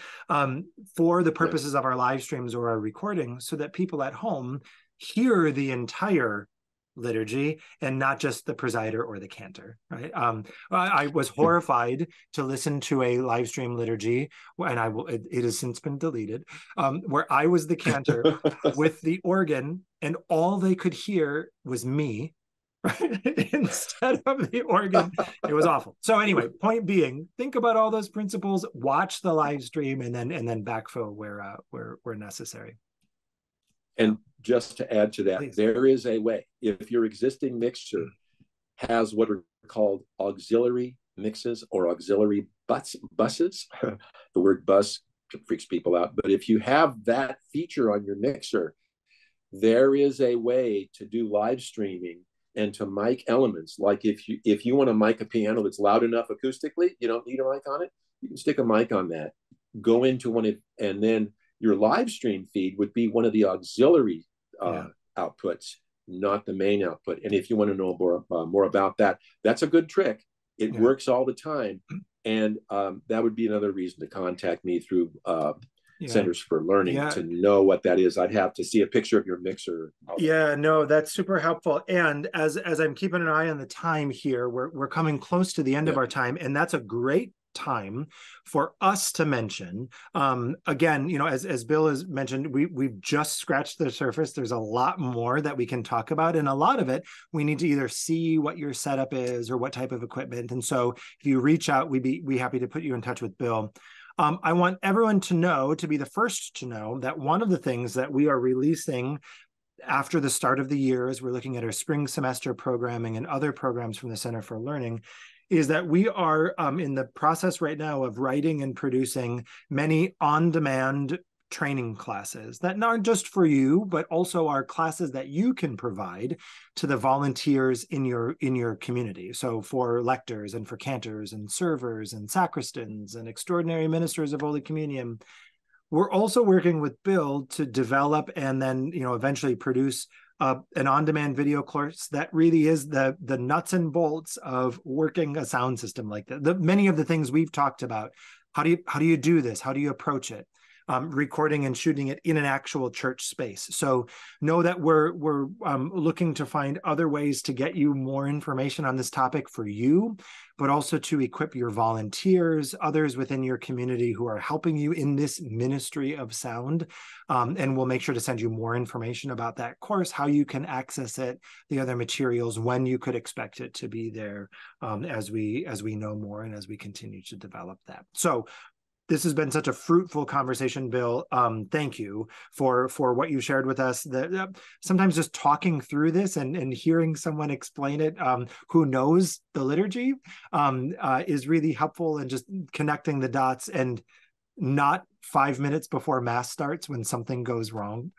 for the purposes of our live streams or our recording, so that people at home hear the entire liturgy and not just the presider or the cantor, right? I was horrified to listen to a live stream liturgy, and it has since been deleted, where I was the cantor with the organ, and all they could hear was me, right? Instead of the organ. It was awful. So anyway, point being, think about all those principles, watch the live stream, and then backfill where necessary. And just to add to that, Please. there is a way. If your existing mixer has what are called auxiliary mixes or auxiliary buses, the word bus freaks people out, but if you have that feature on your mixer, there is a way to do live streaming and to mic elements. Like if you want to mic a piano that's loud enough acoustically, you don't need a mic on it, you can stick a mic on that, go into one of, and then your live stream feed would be one of the auxiliary outputs, not the main output. And if you want to know more about that, that's a good trick. It works all the time. And that would be another reason to contact me through Centers for Learning to know what that is. I'd have to see a picture of your mixer. Yeah, no, that's super helpful. And as I'm keeping an eye on the time here, we're coming close to the end of our time, and that's a great time for us to mention, again, as Bill has mentioned, we've just scratched the surface. There's a lot more that we can talk about, and a lot of it we need to either see what your setup is or what type of equipment. And so if you reach out, we'd be happy to put you in touch with Bill. I want everyone to be the first to know that one of the things that we are releasing after the start of the year, as we're looking at our spring semester programming and other programs from the Center for Learning, is that we are in the process right now of writing and producing many on-demand training classes that aren't just for you, but also are classes that you can provide to the volunteers in your community. So for lectors and for cantors and servers and sacristans and extraordinary ministers of Holy Communion. We're also working with Bill to develop and then eventually produce an on-demand video course that really is the nuts and bolts of working a sound system like that. Many of the things we've talked about. How do you do this? How do you approach it? Recording and shooting it in an actual church space. So know that we're looking to find other ways to get you more information on this topic for you, but also to equip your volunteers, others within your community who are helping you in this ministry of sound. And we'll make sure to send you more information about that course, how you can access it, the other materials, when you could expect it to be there, as we know more and as we continue to develop that. So this has been such a fruitful conversation, Bill. Thank you for what you shared with us. Sometimes just talking through this and hearing someone explain it who knows the liturgy is really helpful, and just connecting the dots, and not 5 minutes before Mass starts when something goes wrong.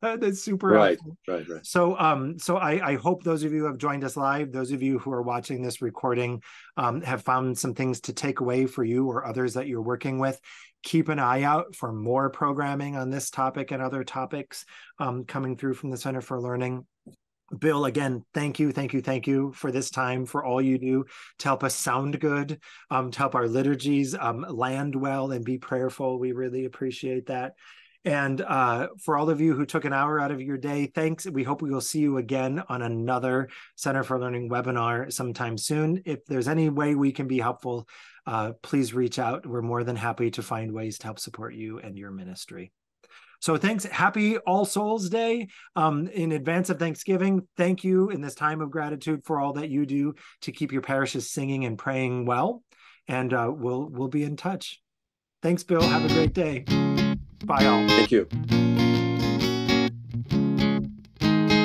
That's super helpful. Right. So I hope those of you who have joined us live, those of you who are watching this recording, have found some things to take away for you or others that you're working with. Keep an eye out for more programming on this topic and other topics coming through from the Center for Learning. Bill, again, thank you for this time, for all you do to help us sound good, to help our liturgies land well and be prayerful. We really appreciate that. And for all of you who took an hour out of your day, thanks. We hope we will see you again on another Center for Learning webinar sometime soon. If there's any way we can be helpful, please reach out. We're more than happy to find ways to help support you and your ministry. So thanks. Happy All Souls Day in advance of Thanksgiving. Thank you in this time of gratitude for all that you do to keep your parishes singing and praying well. And we'll be in touch. Thanks, Bill. Have a great day. Bye, all. Thank you.